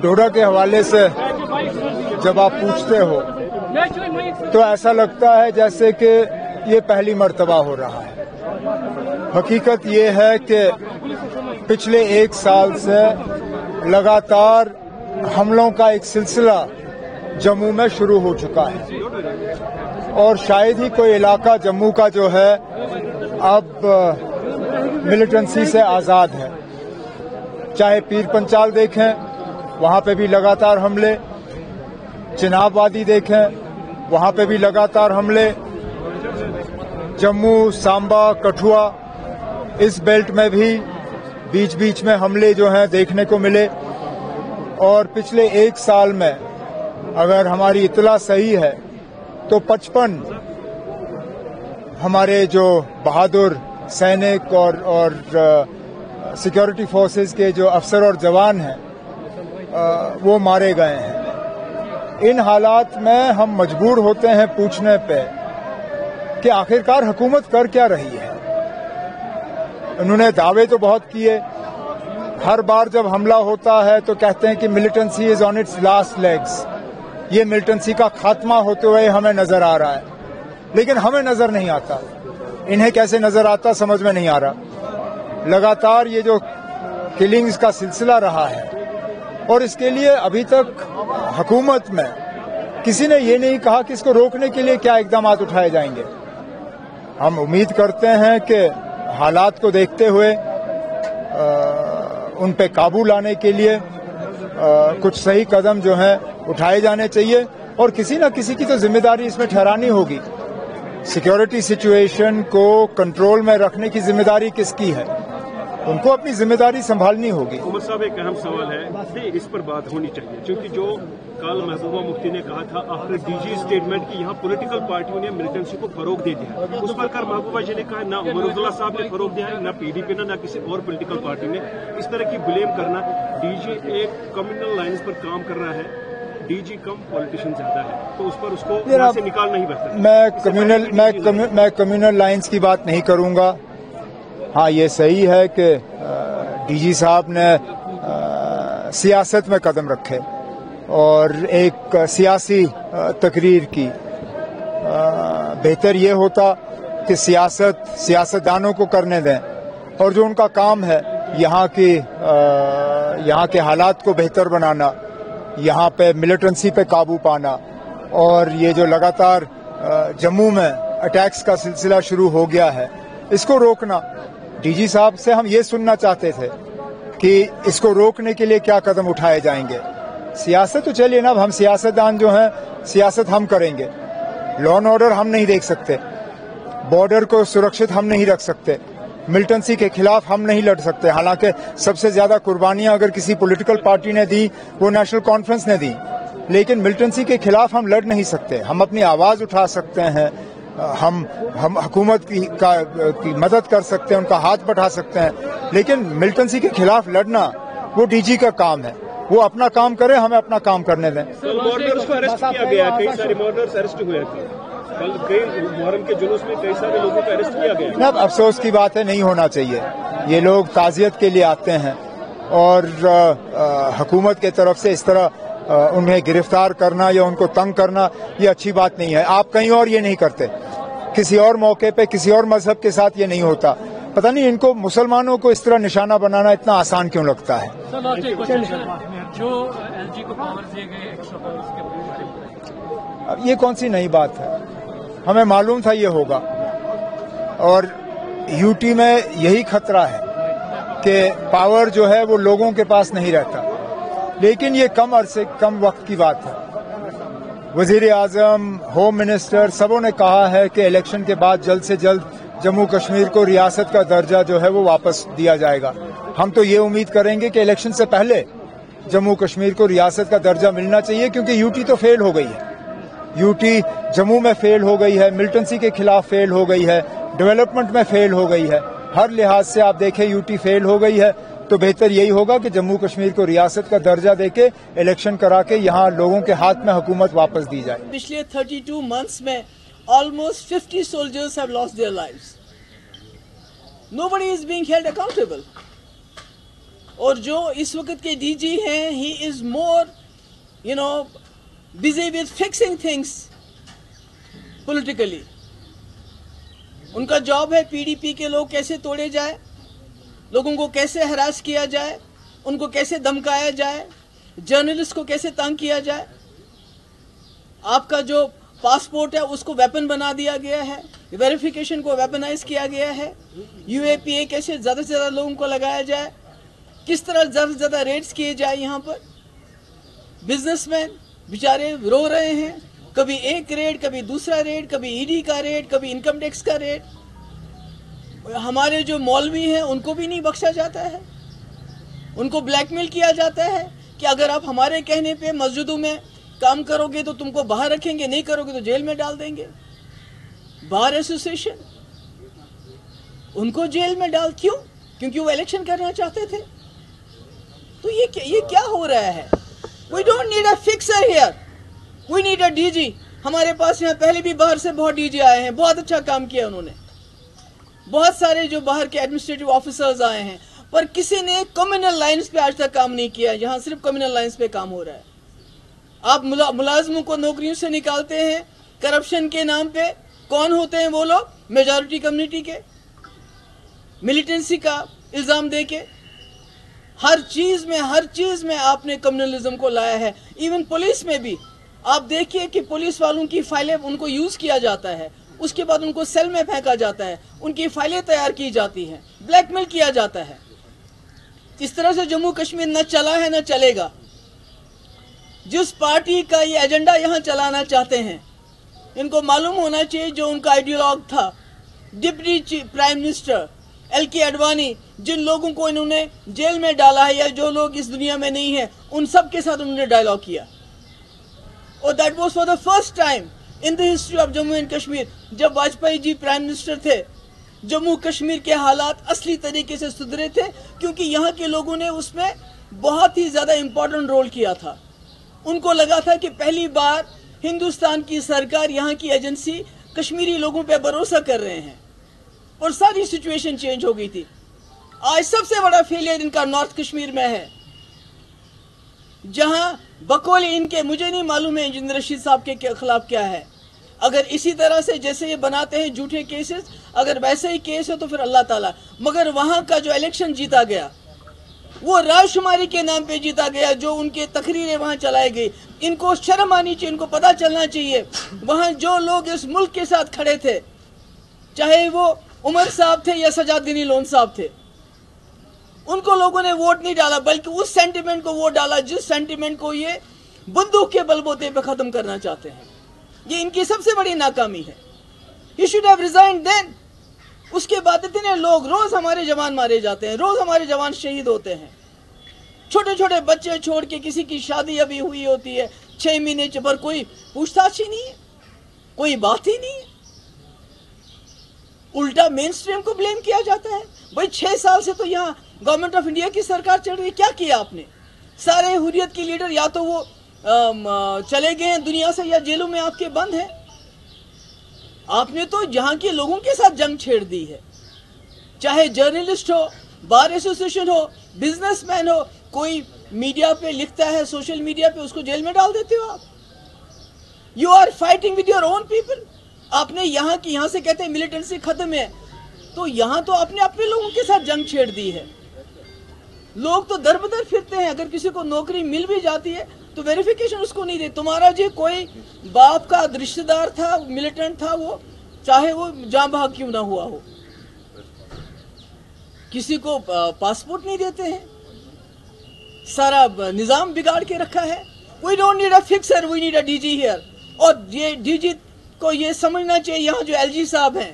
ڈوڈا کے حوالے سے جب آپ پوچھتے ہو تو ایسا لگتا ہے جیسے کہ یہ پہلی مرتبہ ہو رہا ہے. حقیقت یہ ہے کہ پچھلے 1 سال سے لگاتار حملوں کا ایک سلسلہ جموں میں شروع ہو چکا ہے اور شاید ہی کوئی علاقہ جموں کا جو ہے اب ملیٹنسی سے آزاد ہے. چاہے پیر پنچال دیکھیں وہاں پہ بھی لگاتار حملے، چناب وادی دیکھیں وہاں پہ بھی لگاتار حملے، جموں، سامبا، کٹھوا اس بیلٹ میں بھی بیچ بیچ میں حملے جو ہیں دیکھنے کو ملے. اور پچھلے 1 سال میں اگر ہماری اطلاع صحیح ہے تو 55 ہمارے جو بہادر سینک اور سیکیورٹی فورسز کے جو افسر اور جوان ہیں وہ مارے گئے ہیں. ان حالات میں ہم مجبور ہوتے ہیں پوچھنے پہ کہ آخرکار حکومت کر کیا رہی ہے. انہوں نے دعوے تو بہت کیے، ہر بار جب حملہ ہوتا ہے تو کہتے ہیں کہ militancy is on its last legs. یہ ملیٹنسی کا خاتمہ ہوتے ہوئے ہمیں نظر آ رہا ہے، لیکن ہمیں نظر نہیں آتا. انہیں کیسے نظر آتا سمجھ میں نہیں آ رہا. لگاتار یہ جو کلنگز کا سلسلہ رہا ہے اور اس کے لیے ابھی تک حکومت میں کسی نے یہ نہیں کہا کہ اس کو روکنے کے لیے کیا اقدامات اٹھائے جائیں گے. ہم امید کرتے ہیں کہ حالات کو دیکھتے ہوئے ان پہ قابو لانے کے لیے کچھ صحیح قدم جو ہیں اٹھائے جانے چاہیے اور کسی نہ کسی کی تو ذمہ داری اس میں ٹھہرانی ہوگی. سیکیورٹی سچویشن کو کنٹرول میں رکھنے کی ذمہ داری کس کی ہے؟ ان کو اپنی ذمہ داری سنبھالنی ہوگی. عمر صاحب ایک اہم سوال ہے کہ اس پر بات ہونی چاہیے کیونکہ جو کل محبوبہ مفتی نے کہا تھا آفٹر ڈی جی اسٹیٹمنٹ کی یہاں پولیٹیکل پارٹیوں نے ملیٹنسی کو فروغ دے دیا. اس پر کل محبوبہ جی نے کہا نہ عمر عبداللہ صاحب نے فروغ دیا ہے، نہ پی ڈی پی نے، نہ کسی اور پولیٹیکل پارٹی نے. اس طرح کی بلیم کرنا، ڈی جی ایک کمیونل لائنز پر کام کر رہا ہے، ڈی جی کم پولیٹیشین زیادہ ہے، تو اس پر اس کو وہاں سے نکالنا ہی بہتر ہے. میں کمیونل لائنز کی بات نہیں کروں گا. ہاں یہ صحیح ہے کہ ڈی جی صاحب نے سیاست میں قدم رکھے اور ایک سیاسی تقریر کی. بہتر یہ ہوتا کہ سیاستدانوں کو کرنے دیں اور جو ان کا کام ہے یہاں کے حالات کو بہتر بنانا، یہاں پہ ملیٹنسی پہ قابو پانا اور یہ جو لگاتار جموں میں اٹیکس کا سلسلہ شروع ہو گیا ہے اس کو روکنا. ڈی جی صاحب سے ہم یہ سننا چاہتے تھے کہ اس کو روکنے کے لیے کیا قدم اٹھائے جائیں گے. سیاست تو چلیے نا، اب ہم سیاستدان جو ہیں سیاست ہم کریں گے. لا اینڈ آرڈر ہم نہیں دیکھ سکتے، بارڈر کو سرکشت ہم نہیں رکھ سکتے، ملٹنسی کے خلاف ہم نہیں لڑ سکتے. حالانکہ سب سے زیادہ قربانیاں اگر کسی پولیٹیکل پارٹی نے دی وہ نیشنل کانفرنس نے دی، لیکن ملٹنسی کے خلاف ہم لڑ نہیں سکتے. ہم اپنی آواز اٹھا سکتے ہیں، ہم حکومت کی مدد کر سکتے ہیں، ان کا ہاتھ بٹھا سکتے ہیں، لیکن ملٹنسی کے خلاف لڑنا وہ ڈی جی کا کام ہے. وہ اپنا کام کرے، ہمیں اپنا کام کرنے دیں. مارڈرز کو ارسٹ کیا گیا، کئی سارے مارڈرز ارسٹ ہوئے تھے کل، کئی محرم کے جلوس میں کئی سارے لوگوں کو ارسٹ کیا گیا. اب افسوس کی بات ہے، نہیں ہونا چاہیے. یہ لوگ تعزیت کے لیے آتے ہیں اور حکومت کے طرف سے اس طرح انہیں گرفتار کرنا یا ان کو تنگ کرنا یہ اچھی بات نہیں ہے. آپ کہیں اور یہ نہیں کرتے، کسی اور موقع پہ کسی اور مذہب کے ساتھ یہ نہیں ہوتا. پتہ نہیں ان کو مسلمانوں کو اس طرح نشانہ بنانا اتنا آسان کیوں لگتا ہے. اب یہ کون سی نئی بات ہے؟ ہمیں معلوم تھا یہ ہوگا اور یو ٹی میں یہی خطرہ ہے کہ پاور جو ہے وہ لوگوں کے پاس نہیں رہتا. لیکن یہ کم وقت کی بات ہے. وزیر اعظم، ہوم منسٹر سبوں نے کہا ہے کہ الیکشن کے بعد جلد سے جلد جموں کشمیر کو ریاست کا درجہ جو ہے وہ واپس دیا جائے گا. ہم تو یہ امید کریں گے کہ الیکشن سے پہلے جموں کشمیر کو ریاست کا درجہ ملنا چاہیے، کیونکہ یو ٹی تو فیل ہو گئی ہے. یو ٹی جموں میں فیل ہو گئی ہے، ملٹنسی کے خلاف فیل ہو گئی ہے، ڈیولپمنٹ میں فیل ہو گئی ہے. ہر لحاظ سے آپ دیکھیں یو ٹی فیل ہو گئی ہے. تو بہتر یہی ہوگا کہ جموں کشمیر کو ریاست کا درجہ دے کے الیکشن کرا کے یہاں لوگوں کے ہاتھ میں حکومت واپس دی جائے. پچھلے 32 months میں almost 50 soldiers have lost their lives. Nobody is being held accountable. اور جو اس وقت کے ڈی جی ہیں ہی is more busy with fixing things politically. ان کا جاب ہے پی ڈی پی کے لوگ کیسے توڑے جائے, لوگوں کو کیسے ہراس کیا جائے, ان کو کیسے دھمکایا جائے, جرنلسٹ کو کیسے تنگ کیا جائے. آپ کا جو پاسپورٹ ہے اس کو ویپن بنا دیا گیا ہے, ویریفیکیشن کو ویپنائز کیا گیا ہے. یو اے پی اے کیسے زیادہ سے زیادہ لوگوں کو لگایا جائے, کس طرح زیادہ سے زیادہ ریٹس کیے جائے. یہاں پر بزنس مین بیچارے رو رہے ہیں, کبھی ایک ریٹ, کبھی دوسرا ریٹ, کبھی ای ڈی کا ریٹ, کبھی انکم ٹیکس کا ریٹ. ہمارے جو مولوی ہیں ان کو بھی نہیں بخشا جاتا ہے, ان کو بلیک میل کیا جاتا ہے کہ اگر آپ ہمارے کہنے پہ مسجدوں میں کام کرو گے تو تم کو باہر رکھیں گے, نہیں کرو گے تو جیل میں ڈال دیں گے. بار ایسوسیشن ان کو جیل میں ڈال, کیوں؟ کیونکہ وہ الیکشن کرنا چاہتے تھے. تو یہ کیا ہو رہا ہے؟ We don't need a fixer here. We need a DG. ہمارے پاس یہاں پہلے بھی باہر سے بہت ڈی جی آئے ہیں, بہت اچھا کام کیا انہوں نے. بہت سارے جو باہر کے ایڈمنسٹریٹو آفیسرز آئے ہیں, پر کسی نے کمیونل لائنز پہ آج تک کام نہیں کیا. یہاں صرف کمیونل لائنز پہ کام ہو رہا ہے. آپ ملازموں کو نوکریوں سے نکالتے ہیں کرپشن کے نام پہ. کون ہوتے ہیں وہ لوگ؟ میجورٹی کمیونٹی کے, ملیٹنسی کا الزام دے کے. ہر چیز میں آپ نے کمیونلزم کو لایا ہے. ایون پولیس میں بھی آپ دیکھیے کہ پولیس والوں کی فائلیں ان کو یوز کیا جاتا ہے, اس کے بعد ان کو سیل میں پھینکا جاتا ہے, ان کی فائلیں تیار کی جاتی ہیں, بلیک میل کیا جاتا ہے. اس طرح سے جموں کشمیر نہ چلا ہے نہ چلے گا. جس پارٹی کا یہ ایجنڈا یہاں چلانا چاہتے ہیں, ان کو معلوم ہونا چاہیے جو ان کا آئیڈیالوگ تھا ڈپٹی پرائم منسٹر ایل کے اڈوانی, جن لوگوں کو انہوں نے جیل میں ڈالا ہے یا جو لوگ اس دنیا میں نہیں ہیں, ان سب کے ساتھ انہوں نے ڈائیلاگ کیا. اور that was for the first time in the history of Jammu and Kashmir. جب واجپئی جی پرائم منسٹر تھے, جموں کشمیر کے حالات اصلی طریقے سے سدھرے تھے, کیونکہ یہاں کے لوگوں نے اس میں بہت ہی زیادہ امپورٹنٹ رول کیا تھا. ان کو لگا تھا کہ پہلی بار ہندوستان کی سرکار, یہاں کی ایجنسی کشمیری لوگوں پہ بھروسہ کر رہے ہیں, اور ساری سچویشن چینج ہو گئی تھی. آج سب سے بڑا فیلئر ان کا نارتھ کشمیر میں ہے, جہاں بقول ان کے, مجھے نہیں معلوم ہے انجینئر رشید صاحب کے خلاف کیا ہے. اگر اسی طرح سے جیسے یہ بناتے ہیں جھوٹے کیسز, اگر ویسے ہی کیس ہے تو پھر اللہ تعالیٰ. مگر وہاں کا جو الیکشن جیتا گیا وہ رائے شماری کے نام پہ جیتا گیا, جو ان کے تقریریں وہاں چلائی گئی. ان کو شرم آنی چاہیے, ان کو پتہ چلنا چاہیے وہاں جو لوگ اس ملک کے ساتھ کھڑے تھے, چاہے وہ عمر صاحب تھے یا سجاد غنی لون صاحب تھے, ان کو لوگوں نے ووٹ نہیں ڈالا, بلکہ اس سینٹیمنٹ کو ووٹ ڈالا جس سینٹیمنٹ کو یہ بندوق کے بلبوتے پہ ختم کرنا چاہتے ہیں. یہ ان کی سب سے بڑی ناکامی ہے. He should have resigned then. اس کے بعد اتنے لوگ, روز ہمارے جوان مارے جاتے ہیں, روز ہمارے جوان شہید ہوتے ہیں. چھوٹے چھوٹے بچے چھوڑ کے, کسی کی شادی ابھی ہوئی ہوتی ہے 6 مہینے پر, کوئی پوچھ تاچھ ہی نہیں ہے, کوئی بات ہی نہیں ہے. الٹا مین سٹریم کو بلیم کیا جاتا ہے. بھائی 6 سال سے تو یہاں گورنمنٹ آف انڈیا کی سرکار چل رہی ہے, کیا کیا آپ نے؟ سارے حریت کے لیڈر یا تو وہ چلے گئے ہیں دنیا سے یا جیلوں میں آپ کے بند ہیں. آپ نے تو یہاں کے لوگوں کے ساتھ جنگ چھیڑ دی ہے, چاہے جرنلسٹ ہو, بار ایسوسیشن ہو, بزنس مین ہو. کوئی میڈیا پہ لکھتا ہے, سوشل میڈیا پہ, اس کو جیل میں ڈال دیتے ہو آپ. You are fighting with your own people. آپ نے یہاں سے کہتے ہیں ملیٹنسی ختم ہے, تو یہاں تو آپ نے اپنے لوگوں کے ساتھ جنگ چھیڑ دی ہے. لوگ تو در بدر پھرتے ہیں, اگر کسی کو نوکری مل بھی جاتی ہے تو ویریفیکیشن اس کو نہیں دے. تمہارا جی کوئی باپ کا رشتہ دار تھا, ملیٹنٹ تھا, وہ چاہے وہ جاں بحق کیوں نہ ہوا ہو, کسی کو پاسپورٹ نہیں دیتے ہیں. سارا نظام بگاڑ کے رکھا ہے. We don't need a fixer, we need a DG here. اور یہ ڈی جی کو یہ سمجھنا چاہیے, یہاں جو ایل جی صاحب ہیں,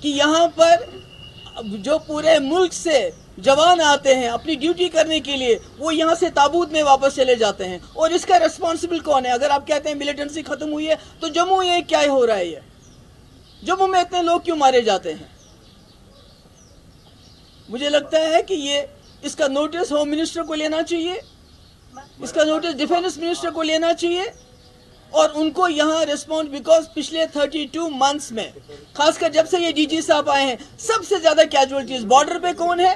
کہ یہاں پر جو پورے ملک سے جوان آتے ہیں اپنی ڈیوٹی کرنے کے لیے, وہ یہاں سے تابوت میں واپس چلے جاتے ہیں. اور اس کا ریسپانسبل کون ہے؟ اگر آپ کہتے ہیں ملیٹنسی ختم ہوئی ہے, تو جموں یہ کیا ہو رہا ہے؟ یہ جموں میں اتنے لوگ کیوں مارے جاتے ہیں؟ مجھے لگتا ہے کہ اس کا نوٹس ہوم منسٹر کو لینا چاہیے, اس کا نوٹس ڈیفینس منسٹر کو لینا چاہیے, اور ان کو یہاں ریسپونڈ, بیکاز پچھلے 32 منتھس میں, خاص کر جب سے یہ ڈی جی صاحب آئے ہیں, سب سے زیادہ کیجولیٹیز بارڈر پہ کون ہے؟